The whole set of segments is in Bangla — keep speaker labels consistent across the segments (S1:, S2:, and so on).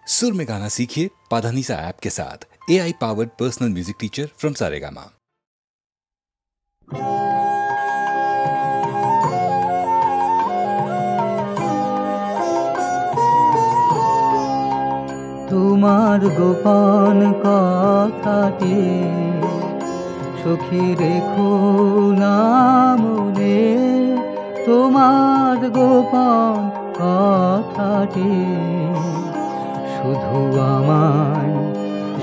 S1: सुर में गाना सीखिए पाधानीसा ऐप के साथ। AI powered personal music teacher from Saregama.
S2: তোমার গোপন কথাটি সখী রেখো না মনে, তোমার গোপন কথাটি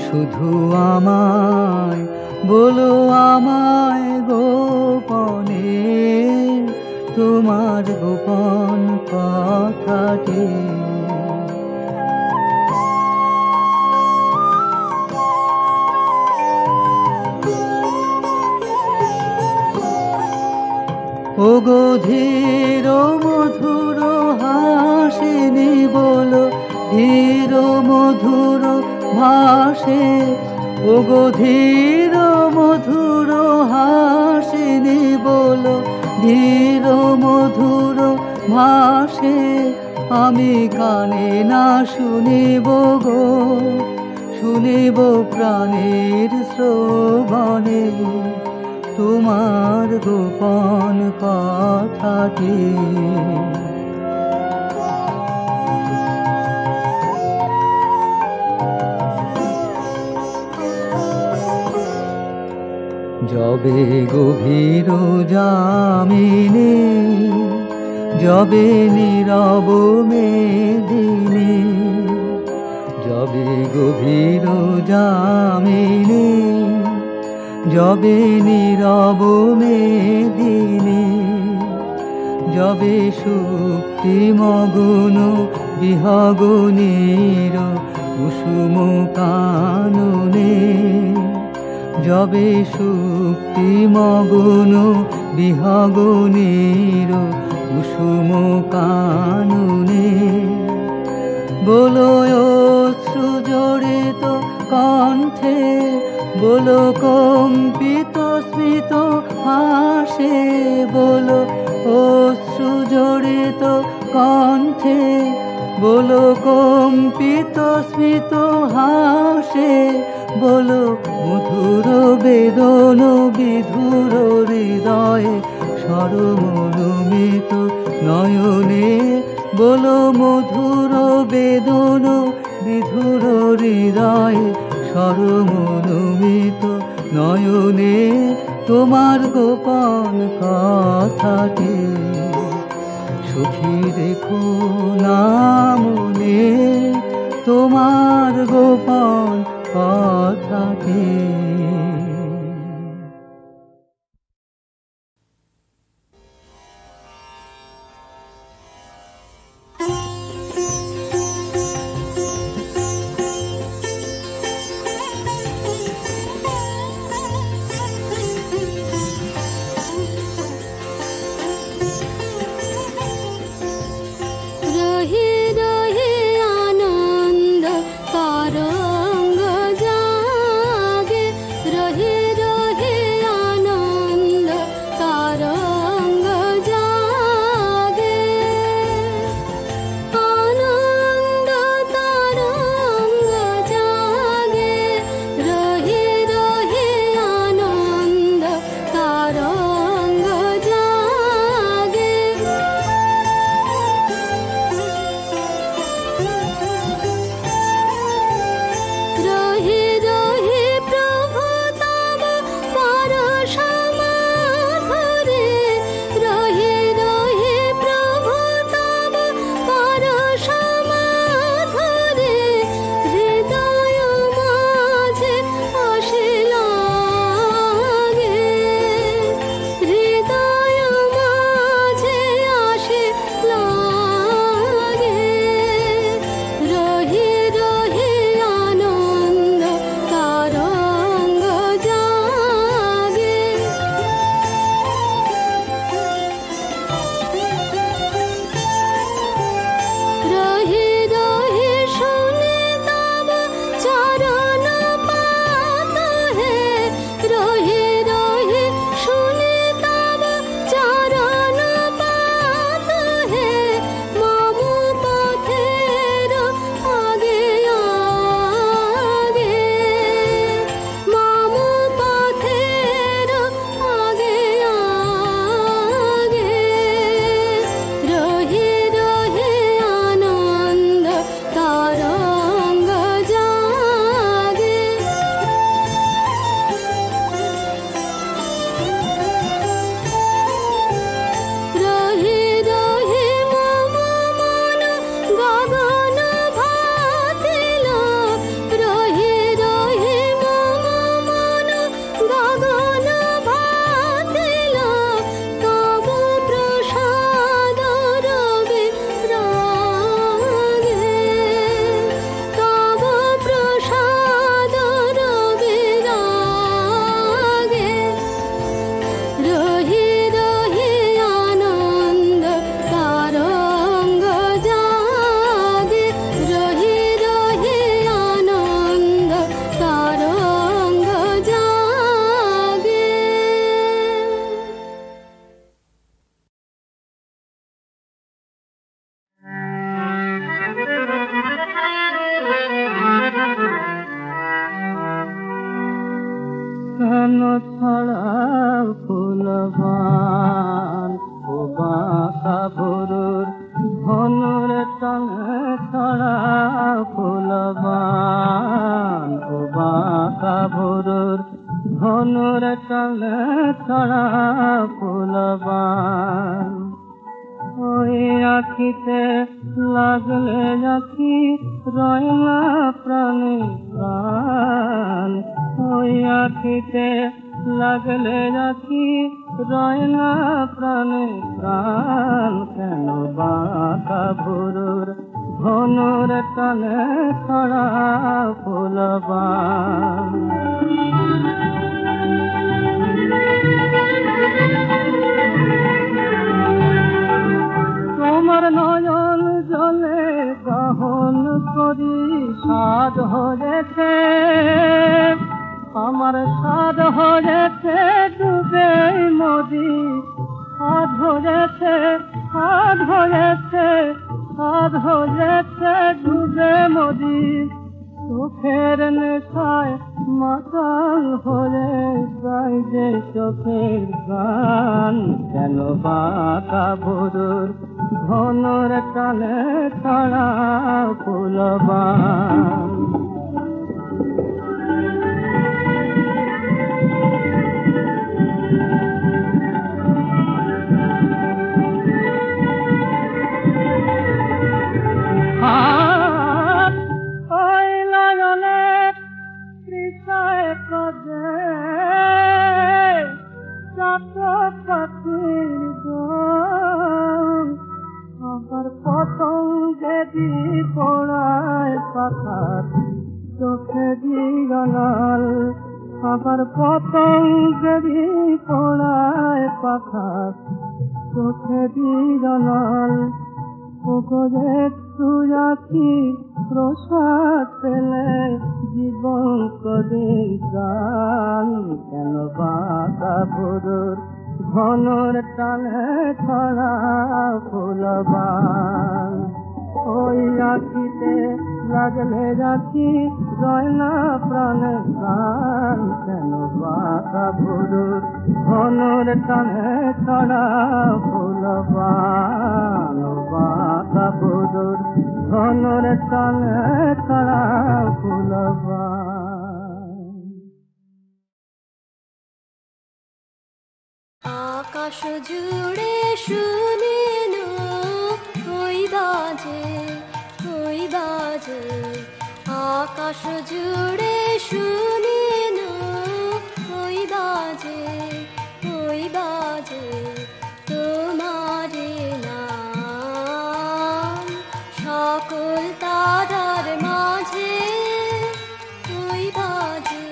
S2: শুধু আমায় বলো আমায় গোপনে, তোমার গোপন কথাটি। ওগো ধীর মধুর হাসিনি বলো, ধীর মধুর ভাসে, ওগো ধীর মধুর হাসিনি বলো, ধীর মধুর ভাসে, আমি কানে না শুনিব গো, শুনিব প্রাণের শ্রবণে তোমার গোপন কথাটি। যবে গভীর যামিনী, যবে নীরব মেদিনী, যবে গভীর যামিনী, যবে নীরব মেদিনী, যবে সুপ্তি মগ্ন বিহগনীর কুসুম কাননে, যবে সুপ্তি মগ্ন বিহগনীর কুসুম কাননে, বলো অশ্রু জড়িত কণ্ঠে, বলো কম্পিত স্মিত হাসে, বলো অশ্রু জড়িত কণ্ঠে, বলো কম্পিত স্মিত হাসে, বলো মধুর বেদন বিধুর হৃদয়ে সরমরমিত নয়নে, বলো মধুর বেদন বিধুর হৃদয়ে সরমরমিত নয়নে, তোমার গোপন কথাটি সখী রেখো না মনে, তোমার গোপন কথাটি। আখিতে লাগলে আখি রয় না প্রাণে প্রাণ কেন বাঁকা ভুরুর ধনুর টানে ছড়া ফুলবান তোমার নয়ন জলে গহন করি সাধ হয়েছে আমার সাধ হয়েছে ডুবে নদী সাধ হয়েছে সাধ হয়েছে সাধ হয়েছে ডুবে নদী চোখের নেশায় মাতাল হয়ে গাই যে চোখের গান কেন বাঁকা ভুরুর ধনুর টানে ছড়া ফুলবান চোখে দিগনাল আবার পতঙ্গেরি পড়ায় পাখা চোখে দিগনাল পুকুরে তুই প্রসাদ পেলে জীবন করে গান কেন বাঁকা ভুরুর ধনুর টানে ছড়া ফুলবান ওই আখিতে লাগলে রাখি রয় না প্রাণে প্রাণ কেন বাঁকা ভুরুর ধনুর টানে ছড়া ফুলবান বাঁকা ভুরুর ধনুর টানে ছড়া ফুলবান
S3: আকাশ জুড়ে শুনিনু ওই বাজে আকাশ জুড়ে শুনিনু ওই বাজে তোমার নাম সকল তারার মাঝে ওই বাজে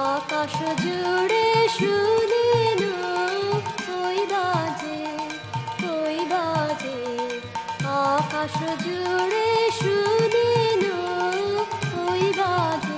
S3: আকাশ জুড়ে শুনিনু ওই বাজে আকাশ জুড়ে শুনিনু ওই বাজে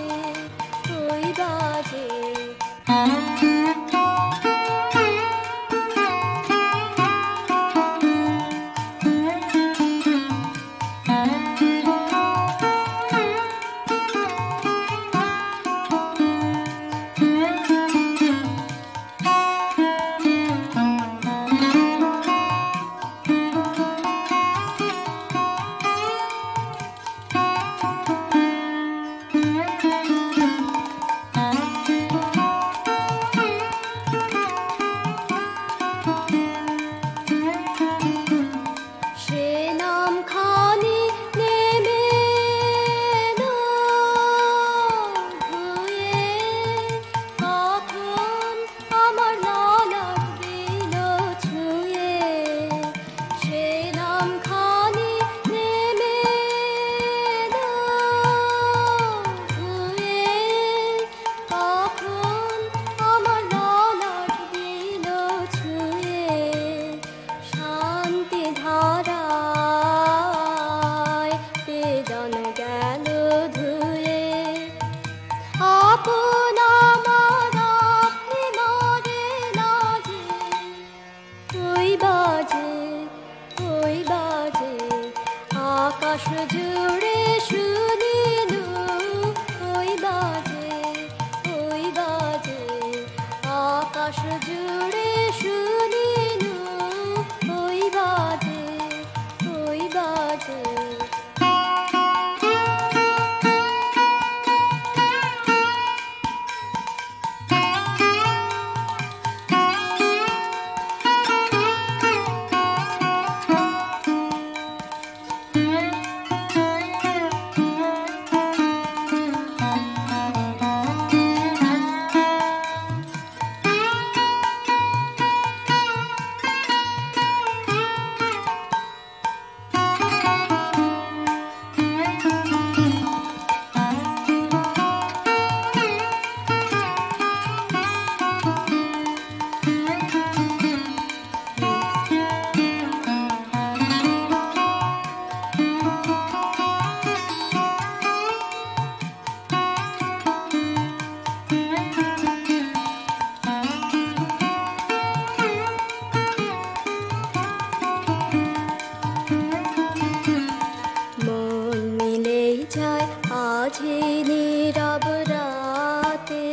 S3: মাঝে নীরব রাতে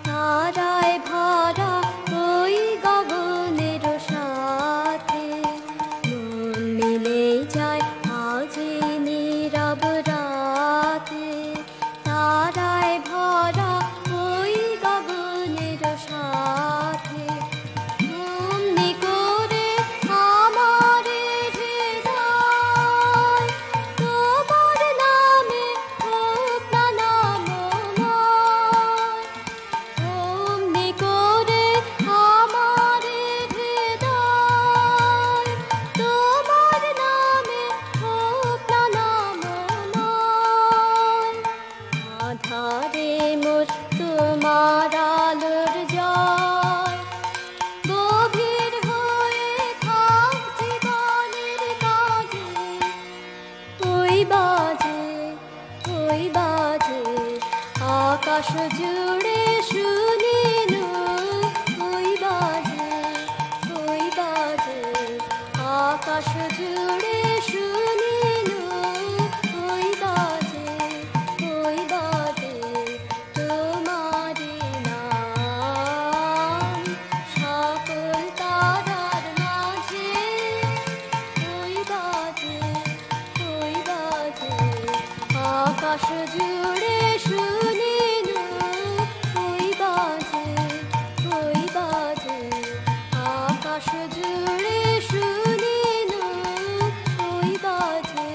S3: তারায় ভরা ওই গগনের সাথে মন মিলে যায় মাঝে নীরব রাতে তারায় ভরা ওই গগনের সাথে অমনি করে আমার হৃদয় তোমার নামে হোক না নামময়। অমনি করে আমার হৃদয় তোমার নামে হোক না নামময়। আধারে মোর তোমার আলোর জয় গভীর হয়ে থাক জীবনের কাজে ওই বাজে আকাশ জুড়ে শুনিনু ওই বাজে আকাশ জুড়ে শুনিনু ওই বাজে তোমারি নাম সকল তারার মাঝে ওই বাজে আকাশ জুড়ে শুনিনু ওই বাজে আকাশ জুড়ে শুনিনু ওই বাজে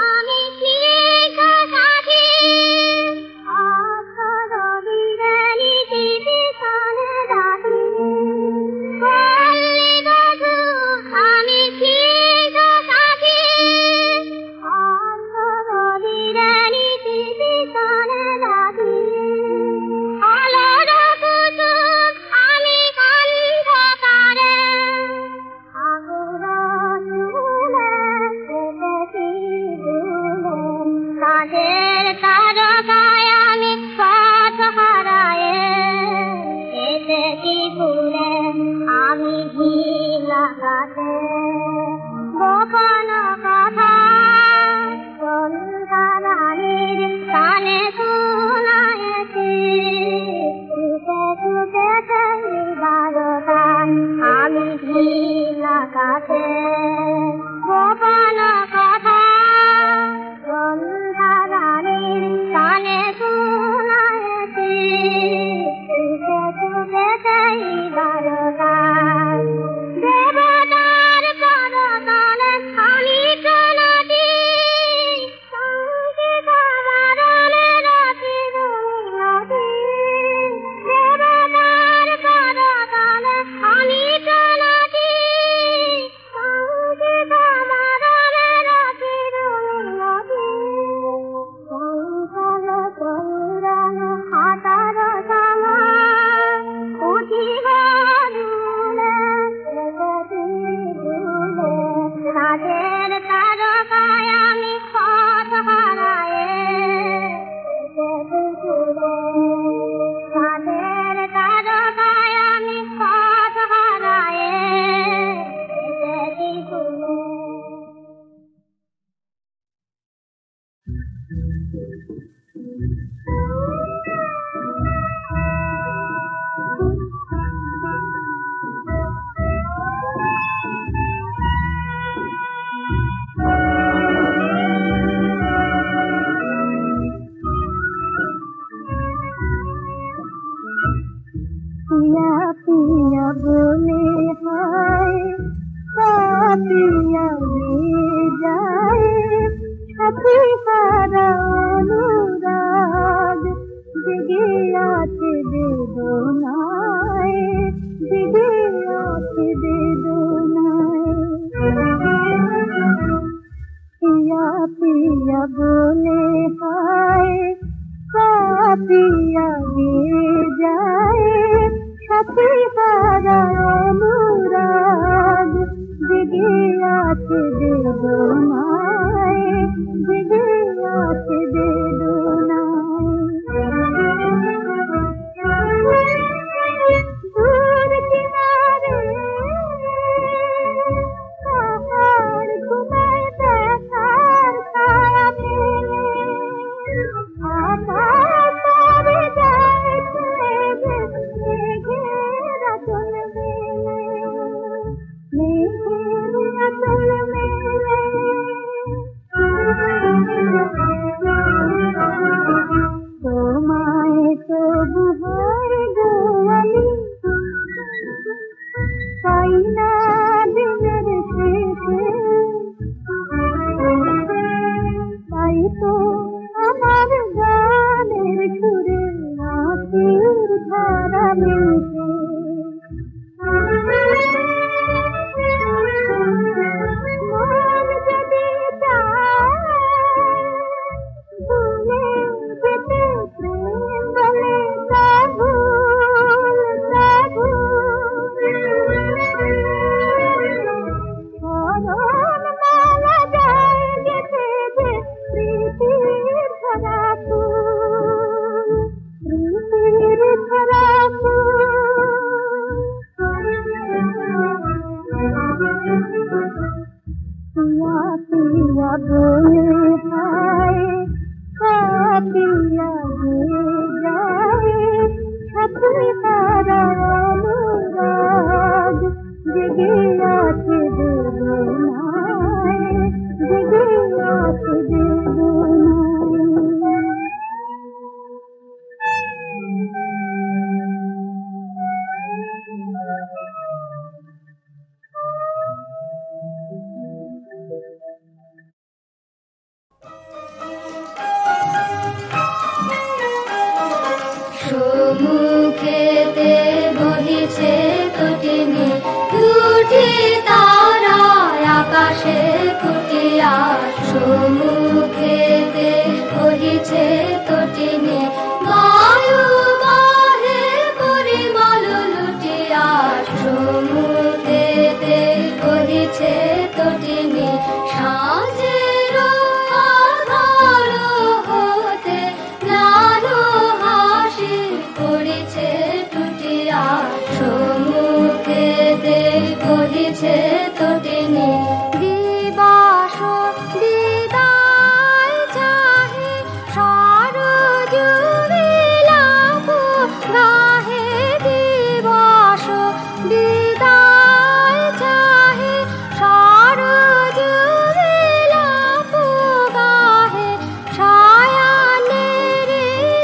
S3: আমি
S2: पिया पिया बोले हाय पिया ले जाए छपी सारा अनुराग दिगे आत दे दो नाए दिगे आत दे दो नाए पिया पिया बोले हाय पिया ले जाए छपी सारा अनुराग दिगे आत दे दो नाए दिगे आत दे दो दूर किनारे पहाड़ घुमाए बेकार छाया मेरे आकाश तारे जाए घेरा चुन मेरे चुन मेरे तो माए तो बुहार गोली साइना दिनर शेष साई तो আমার গানের সুরে নাচের ধারা মিলছে মন যদি চায় ভুলে যেতে প্রেম বলে তা ভুল স্মরণ মালা যায় গেছে যে প্রীতির ধরা ফুল প্রীতির ধরা पिया पिया बोले हाय पिया ले जाए छपी सारा अनुराग दिगे आत दे दो नाए दिगे आत दे दो नाए
S3: সম্মুখেতে বহিছে তটিনী দুটি তারা আকাশে ফুটিয়া সম্মুখেতে বহিছে তটিনী বায়ু বাহে পরিমল লুটিয়া সম্মুখেতে বহিছে তটিনী সাজের আধার হতে নানো হাসি পড়িছে টুটিয়া সম্মুখেতে বহিছে তটিনী দিবাস দিদায় চাহে সরজুবিলাপ গাহে দিবাস দিদায় চাহে সরজুবিলাপ গাহে সায়ানের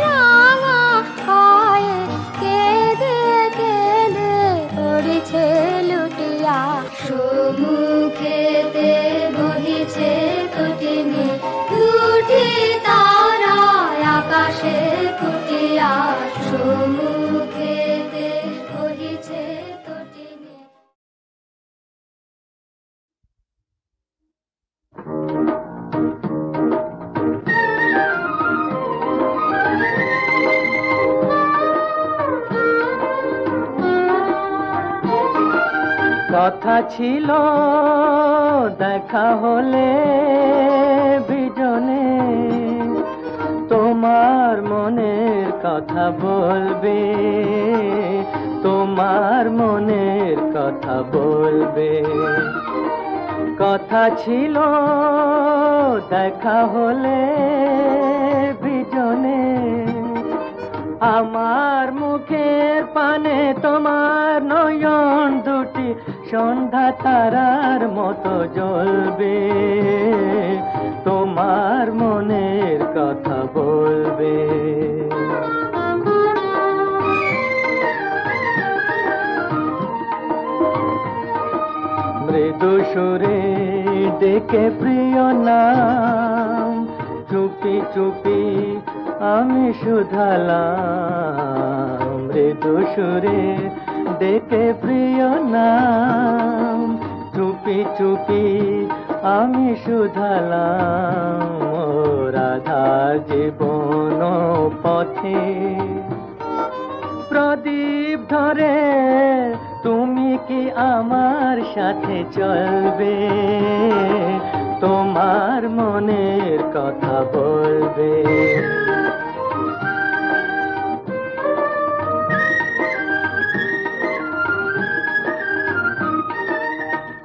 S3: রাঙা গায়ে কেঁদে কেঁদে পড়িছে লুটিয়া সম্মুখেতে বহিছে তটিনী দুটি তারা আকাশে ফুটিয়া সম্মুখেতে বহিছে তটিনী
S2: কথা ছিল দেখা হলে বিজনে তোমার মনের কথা বলবে তোমার মনের কথা বলবে কথা ছিল দেখা হলে বিজনে, আমার মুখের পানে তোমার নয়ন দুটি সন্ধ্যা তারার মতো জ্বলবে, তোমার মনের কথা বলবে। মৃদু সুরে ডেকে প্রিয় নাম, চুপি চুপি আমি শুধালাম। মৃদু সুরে ডেকে প্রিয় নাম, চুপি চুপি আমি শুধালাম। ও রাধা জীবন পথে প্রদীপ ধরে তুমি কি আমার সাথে চলবে, তোমার মনের কথা বলবে।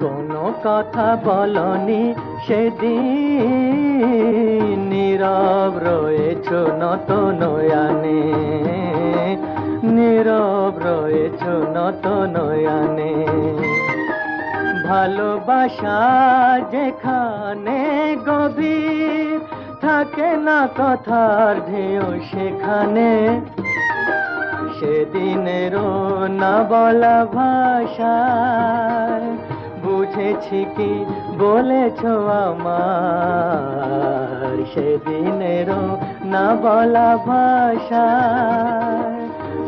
S2: কোনো কথা বলনি সেদিন, নীরব রয়েছ নত নয়ানে, নীরব রয়েছ নত নয়ানে। ভালোবাসা যেখানে গভীর, থাকে না কথার ঢেউ সেখানে। সেদিনেরও না বলা ভাষায় বুঝেছি কি বলেছ আমার। সেদিনেরও না বলা ভাষায়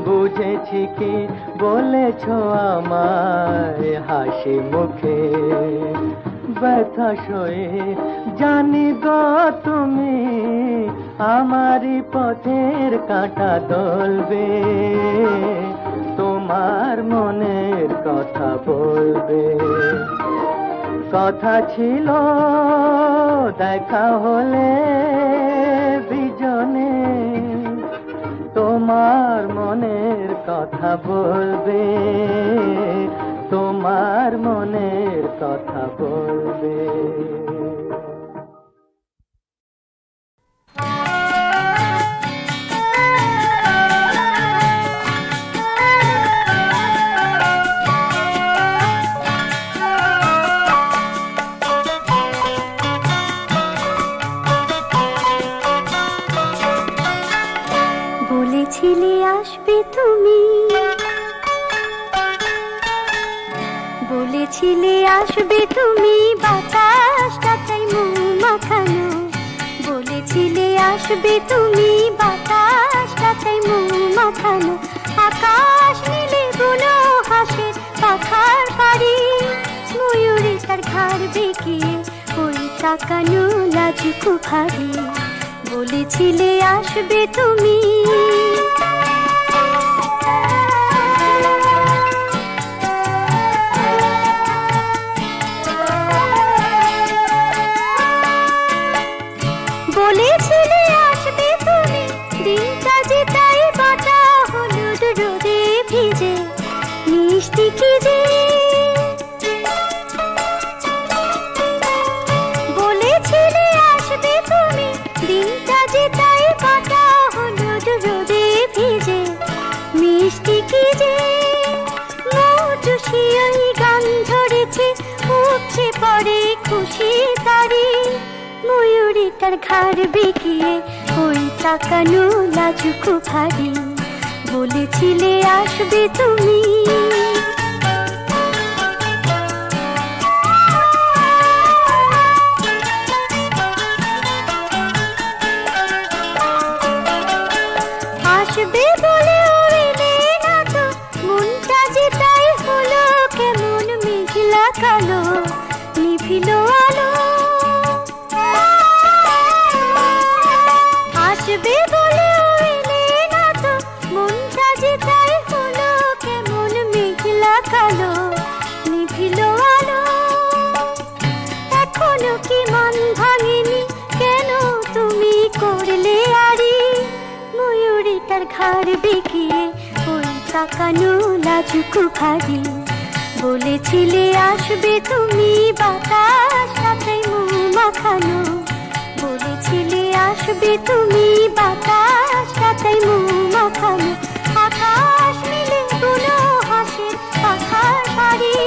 S2: বুঝেছি কি বলেছ আমায়। হাসি মুখে ব্যথা সয়ে জানি গো তুমি আমারই পথের কাঁটা দলবে, তোমার মনের কথা বলবে। কথা ছিল দেখা হলে বিজনে, তোমার মনের কথা বলবে, তোমার মনের কথা বলবে।
S3: বলেছিলে আসবে তুমি, বলেছিলে আসবে তুমি, বাতাসটা তাই মুখ মাখানো। বলেছিলে আসবে তুমি, বাতাসটা তাই মুখ মাখানো। আকাশ নীলে বুনো হাসের পাখার পাড়ি, ময়ূরে তার ঘাড় বেঁকিয়ে ওই তাকানো লাজুকু ভারী। বলেছিলে আসবে তুমি, বলেছিলে আসবে তুমি, দিনটা যে তাই বাটা হলুদ রোদে ভিজে মিষ্টি কি যে। বলেছিলে আসবে তুমি, দিনটা যে তাই বাটা হলুদ রোদে ভিজে মিষ্টি কি যে। মৌটুসি ওই গান ধরেছে, উপচে পড়ে খুশি তারি, ময়ূরী তার ঘাড় বেঁকিয়ে ওই তাকানো লাজুকু ভারী। বলেছিলে আসবে তুমি, আসবে বলে এলে না তো, মনটা যে তাই হলো কেমন মেঘলা কালো, নিভিল আলো। আসবে বলে এলে না তো, মনটা যে তাই হলো কেমন মেঘলা কালো, নিভিল আলো। এখনো কি মন ভাঙেনি, কেন তুমি করলে আরি, ময়ূরী তার ঘাড় বেঁকিয়ে ওই তাকানো লাজুকু ভারী। বলেছিলে আসবে তুমি বাতাস সাথে মুখ মাখানো, বলেছিলে আসবে তুমি বাতাস সাথে মুখ মাখানো। আকাশ মিলে গুলো হাসির পাখার বাড়ি,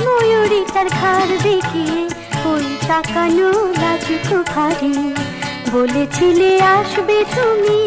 S3: ময়ূরী তার ঘর দেখিয়ে ওই তাকানো লাজুক ভারী, বলেছিলে আসবে তুমি।